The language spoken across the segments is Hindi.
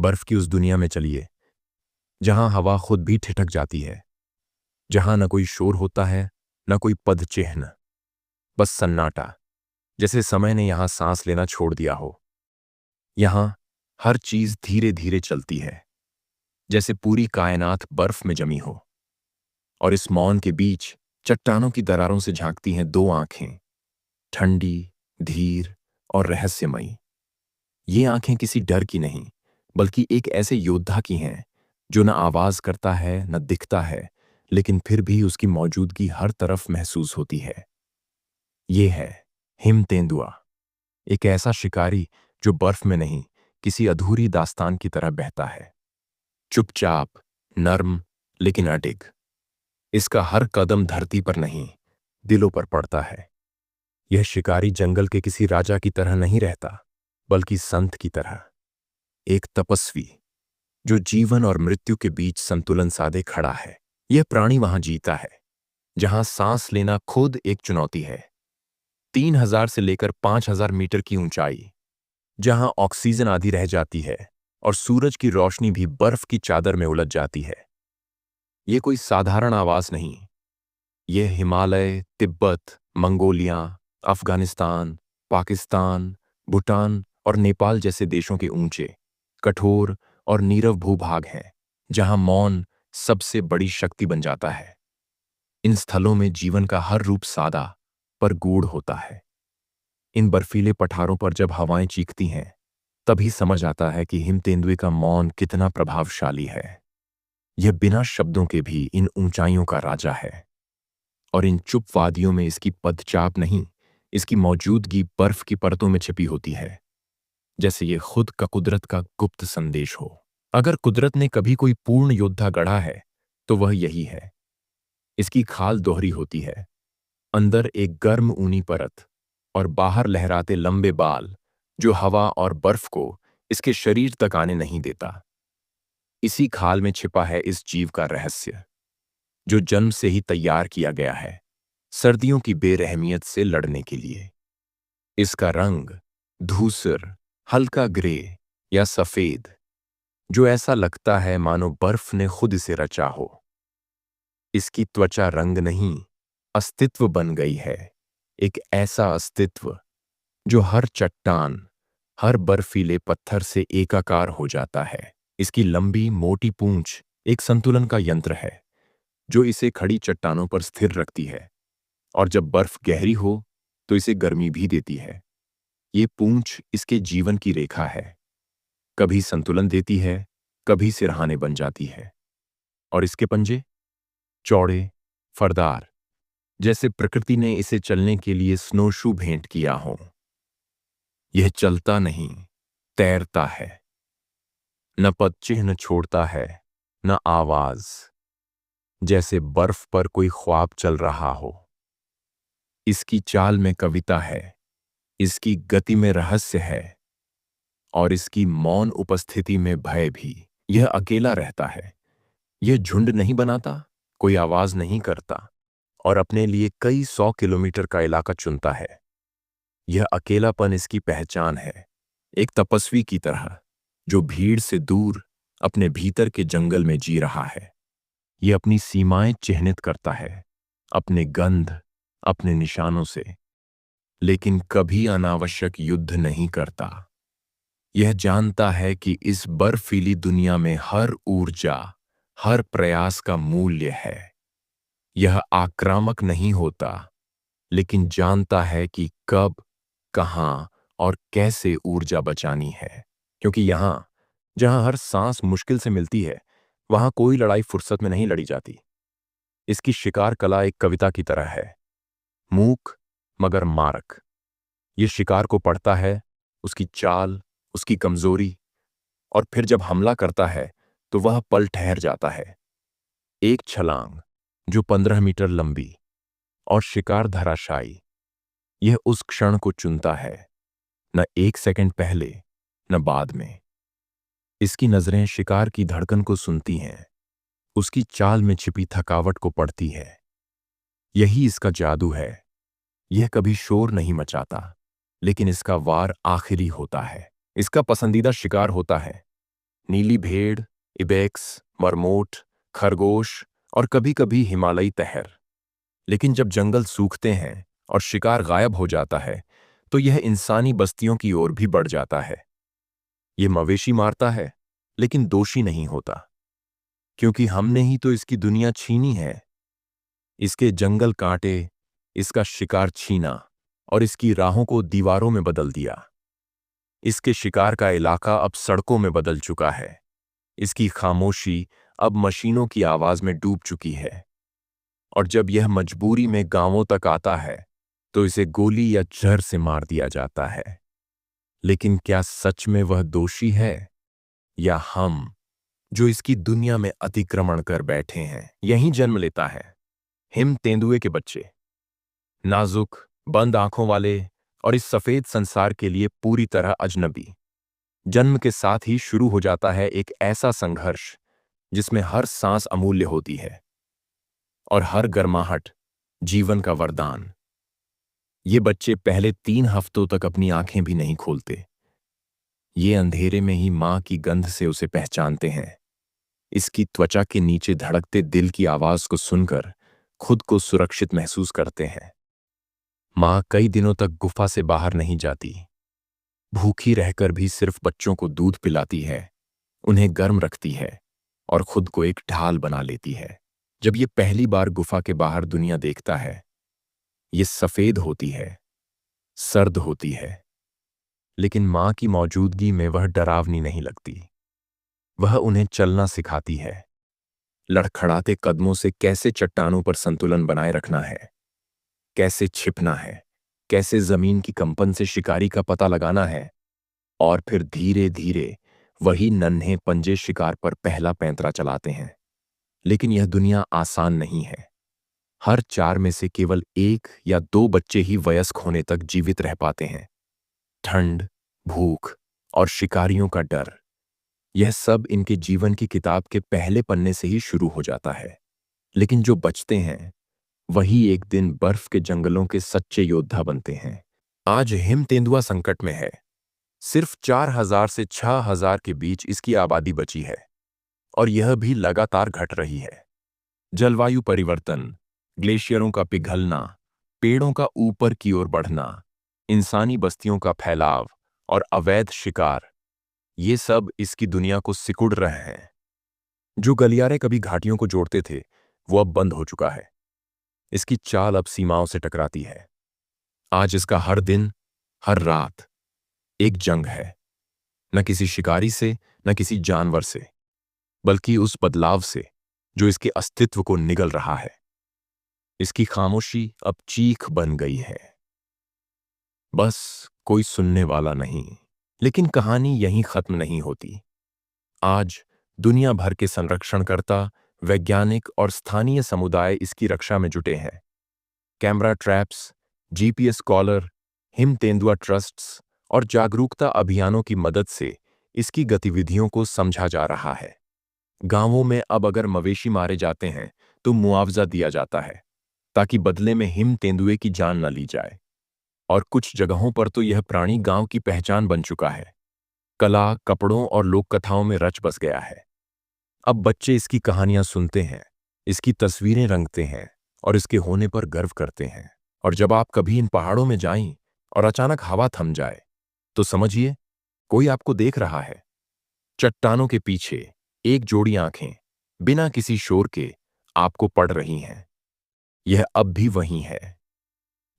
बर्फ की उस दुनिया में चलिए जहां हवा खुद भी ठिठक जाती है, जहां न कोई शोर होता है, न कोई पदचिह्न, बस सन्नाटा, जैसे समय ने यहां सांस लेना छोड़ दिया हो। यहां हर चीज धीरे धीरे चलती है, जैसे पूरी कायनात बर्फ में जमी हो। और इस मौन के बीच चट्टानों की दरारों से झांकती हैं दो आंखें, ठंडी, धीर और रहस्यमयी। ये आंखें किसी डर की नहीं, बल्कि एक ऐसे योद्धा की हैं जो न आवाज करता है, न दिखता है, लेकिन फिर भी उसकी मौजूदगी हर तरफ महसूस होती है। ये है हिम तेंदुआ, एक ऐसा शिकारी जो बर्फ में नहीं, किसी अधूरी दास्तान की तरह बहता है, चुपचाप, नर्म, लेकिन अडिग। इसका हर कदम धरती पर नहीं, दिलों पर पड़ता है। यह शिकारी जंगल के किसी राजा की तरह नहीं रहता, बल्कि संत की तरह, एक तपस्वी जो जीवन और मृत्यु के बीच संतुलन साधे खड़ा है। यह प्राणी वहां जीता है जहां सांस लेना खुद एक चुनौती है। 3000 से लेकर 5000 मीटर की ऊंचाई, जहां ऑक्सीजन आधी रह जाती है और सूरज की रोशनी भी बर्फ की चादर में उलझ जाती है। यह कोई साधारण आवाज नहीं, यह हिमालय, तिब्बत, मंगोलिया, अफगानिस्तान, पाकिस्तान, भूटान और नेपाल जैसे देशों के ऊंचे, कठोर और नीरव भूभाग हैं, जहां मौन सबसे बड़ी शक्ति बन जाता है। इन स्थलों में जीवन का हर रूप सादा पर गूढ़ होता है। इन बर्फीले पठारों पर जब हवाएं चीखती हैं, तभी समझ आता है कि हिम तेंदुए का मौन कितना प्रभावशाली है। यह बिना शब्दों के भी इन ऊंचाइयों का राजा है। और इन चुप वादियों में इसकी पदचाप नहीं, इसकी मौजूदगी बर्फ की परतों में छिपी होती है, जैसे ये खुद का कुदरत का गुप्त संदेश हो। अगर कुदरत ने कभी कोई पूर्ण योद्धा गढ़ा है, तो वह यही है। इसकी खाल दोहरी होती है, अंदर एक गर्म ऊनी परत और बाहर लहराते लंबे बाल, जो हवा और बर्फ को इसके शरीर तक आने नहीं देता। इसी खाल में छिपा है इस जीव का रहस्य, जो जन्म से ही तैयार किया गया है सर्दियों की बेरहमियत से लड़ने के लिए। इसका रंग धूसर, हल्का ग्रे या सफेद, जो ऐसा लगता है मानो बर्फ ने खुद इसे रचा हो। इसकी त्वचा रंग नहीं, अस्तित्व बन गई है, एक ऐसा अस्तित्व जो हर चट्टान, हर बर्फीले पत्थर से एकाकार हो जाता है। इसकी लंबी मोटी पूंछ एक संतुलन का यंत्र है, जो इसे खड़ी चट्टानों पर स्थिर रखती है, और जब बर्फ गहरी हो तो इसे गर्मी भी देती है। ये पूंछ इसके जीवन की रेखा है, कभी संतुलन देती है, कभी सिरहाने बन जाती है। और इसके पंजे चौड़े, फरदार, जैसे प्रकृति ने इसे चलने के लिए स्नोशू भेंट किया हो। यह चलता नहीं, तैरता है, न पदचिह्न छोड़ता है, न आवाज, जैसे बर्फ पर कोई ख्वाब चल रहा हो। इसकी चाल में कविता है, इसकी गति में रहस्य है, और इसकी मौन उपस्थिति में भय भी। यह अकेला रहता है, यह झुंड नहीं बनाता, कोई आवाज नहीं करता, और अपने लिए कई 100 किलोमीटर का इलाका चुनता है। यह अकेलापन इसकी पहचान है, एक तपस्वी की तरह जो भीड़ से दूर अपने भीतर के जंगल में जी रहा है। यह अपनी सीमाएं चिह्नित करता है, अपने गंध, अपने निशानों से, लेकिन कभी अनावश्यक युद्ध नहीं करता। यह जानता है कि इस बर्फीली दुनिया में हर ऊर्जा, हर प्रयास का मूल्य है। यह आक्रामक नहीं होता, लेकिन जानता है कि कब, कहां और कैसे ऊर्जा बचानी है। क्योंकि यहां जहां हर सांस मुश्किल से मिलती है, वहां कोई लड़ाई फुर्सत में नहीं लड़ी जाती। इसकी शिकार कला एक कविता की तरह है, मूक मगर मारक। ये शिकार को पढ़ता है, उसकी चाल, उसकी कमजोरी, और फिर जब हमला करता है तो वह पल ठहर जाता है। एक छलांग जो 15 मीटर लंबी, और शिकार धराशायी। यह उस क्षण को चुनता है, न 1 सेकंड पहले, न बाद में। इसकी नजरें शिकार की धड़कन को सुनती हैं, उसकी चाल में छिपी थकावट को पढ़ती है। यही इसका जादू है। यह कभी शोर नहीं मचाता, लेकिन इसका वार आखिरी होता है। इसका पसंदीदा शिकार होता है नीली भेड़, इबेक्स, मरमोट, खरगोश और कभी कभी हिमालयी तहर। लेकिन जब जंगल सूखते हैं और शिकार गायब हो जाता है तो यह इंसानी बस्तियों की ओर भी बढ़ जाता है। ये मवेशी मारता है लेकिन दोषी नहीं होता, क्योंकि हमने ही तो इसकी दुनिया छीनी है। इसके जंगल काटे, इसका शिकार छीना और इसकी राहों को दीवारों में बदल दिया। इसके शिकार का इलाका अब सड़कों में बदल चुका है। इसकी खामोशी अब मशीनों की आवाज में डूब चुकी है। और जब यह मजबूरी में गांवों तक आता है तो इसे गोली या जहर से मार दिया जाता है। लेकिन क्या सच में वह दोषी है, या हम जो इसकी दुनिया में अतिक्रमण कर बैठे हैं? यहीं जन्म लेता है हिम तेंदुए के बच्चे, नाजुक बंद आंखों वाले और इस सफेद संसार के लिए पूरी तरह अजनबी। जन्म के साथ ही शुरू हो जाता है एक ऐसा संघर्ष जिसमें हर सांस अमूल्य होती है और हर गर्माहट जीवन का वरदान। ये बच्चे पहले 3 हफ्तों तक अपनी आंखें भी नहीं खोलते। ये अंधेरे में ही मां की गंध से उसे पहचानते हैं। इसकी त्वचा के नीचे धड़कते दिल की आवाज को सुनकर खुद को सुरक्षित महसूस करते हैं। मां कई दिनों तक गुफा से बाहर नहीं जाती। भूखी रहकर भी सिर्फ बच्चों को दूध पिलाती है, उन्हें गर्म रखती है और खुद को एक ढाल बना लेती है। जब ये पहली बार गुफा के बाहर दुनिया देखता है, ये सफेद होती है, सर्द होती है, लेकिन मां की मौजूदगी में वह डरावनी नहीं लगती। वह उन्हें चलना सिखाती है, लड़खड़ाते कदमों से कैसे चट्टानों पर संतुलन बनाए रखना है, कैसे छिपना है, कैसे जमीन की कंपन से शिकारी का पता लगाना है। और फिर धीरे धीरे वही नन्हे पंजे शिकार पर पहला पैंतरा चलाते हैं। लेकिन यह दुनिया आसान नहीं है। हर 4 में से केवल 1 या 2 बच्चे ही वयस्क होने तक जीवित रह पाते हैं। ठंड, भूख और शिकारियों का डर, यह सब इनके जीवन की किताब के पहले पन्ने से ही शुरू हो जाता है। लेकिन जो बचते हैं वही एक दिन बर्फ के जंगलों के सच्चे योद्धा बनते हैं। आज हिम तेंदुआ संकट में है। सिर्फ 4000 से 6000 के बीच इसकी आबादी बची है और यह भी लगातार घट रही है। जलवायु परिवर्तन, ग्लेशियरों का पिघलना, पेड़ों का ऊपर की ओर बढ़ना, इंसानी बस्तियों का फैलाव और अवैध शिकार, ये सब इसकी दुनिया को सिकुड़ रहे हैं। जो गलियारे कभी घाटियों को जोड़ते थे वो अब बंद हो चुका है। इसकी चाल अब सीमाओं से टकराती है। आज इसका हर दिन, हर रात एक जंग है, न किसी शिकारी से, न किसी जानवर से, बल्कि उस बदलाव से जो इसके अस्तित्व को निगल रहा है। इसकी खामोशी अब चीख बन गई है। बस कोई सुनने वाला नहीं। लेकिन कहानी यहीं खत्म नहीं होती। आज दुनिया भर के संरक्षणकर्ता, वैज्ञानिक और स्थानीय समुदाय इसकी रक्षा में जुटे हैं। कैमरा ट्रैप्स, जीपीएस कॉलर, हिम तेंदुआ ट्रस्ट्स और जागरूकता अभियानों की मदद से इसकी गतिविधियों को समझा जा रहा है। गांवों में अब अगर मवेशी मारे जाते हैं तो मुआवजा दिया जाता है, ताकि बदले में हिम तेंदुए की जान न ली जाए। और कुछ जगहों पर तो यह प्राणी गांव की पहचान बन चुका है, कला, कपड़ों और लोक कथाओं में रच बस गया है। अब बच्चे इसकी कहानियां सुनते हैं, इसकी तस्वीरें रंगते हैं और इसके होने पर गर्व करते हैं। और जब आप कभी इन पहाड़ों में जाएं और अचानक हवा थम जाए तो समझिए कोई आपको देख रहा है। चट्टानों के पीछे एक जोड़ी आंखें बिना किसी शोर के आपको पढ़ रही हैं। यह अब भी वही है,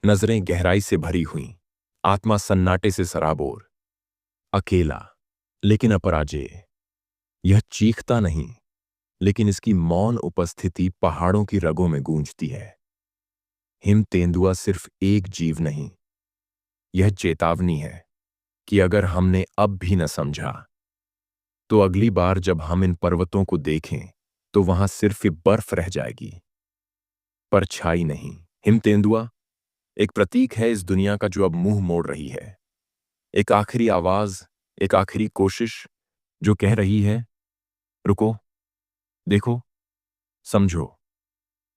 नजरें गहराई से भरी हुई, आत्मा सन्नाटे से सराबोर, अकेला लेकिन अपराजेय। यह चीखता नहीं, लेकिन इसकी मौन उपस्थिति पहाड़ों की रगों में गूंजती है। हिम तेंदुआ सिर्फ एक जीव नहीं, यह चेतावनी है कि अगर हमने अब भी न समझा तो अगली बार जब हम इन पर्वतों को देखें तो वहां सिर्फ बर्फ रह जाएगी, परछाई नहीं। हिम तेंदुआ एक प्रतीक है इस दुनिया का जो अब मुंह मोड़ रही है। एक आखिरी आवाज, एक आखिरी कोशिश जो कह रही है, रुको, देखो, समझो।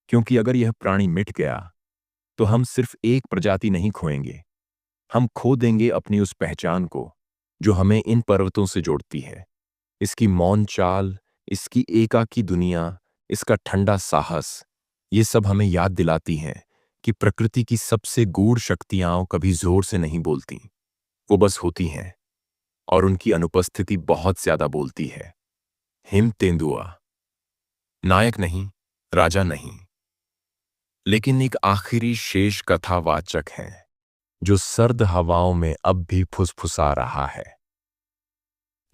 क्योंकि अगर यह प्राणी मिट गया तो हम सिर्फ एक प्रजाति नहीं खोएंगे, हम खो देंगे अपनी उस पहचान को जो हमें इन पर्वतों से जोड़ती है। इसकी मौन चाल, इसकी एकाकी दुनिया, इसका ठंडा साहस, ये सब हमें याद दिलाती हैं कि प्रकृति की सबसे गूढ़ शक्तियां कभी जोर से नहीं बोलती, वो बस होती हैं, और उनकी अनुपस्थिति बहुत ज्यादा बोलती है। हिम तेंदुआ नायक नहीं, राजा नहीं, लेकिन एक आखिरी शेष कथावाचक है जो सर्द हवाओं में अब भी फुसफुसा रहा है।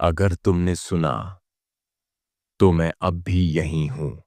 अगर तुमने सुना तो मैं अब भी यहीं हूं।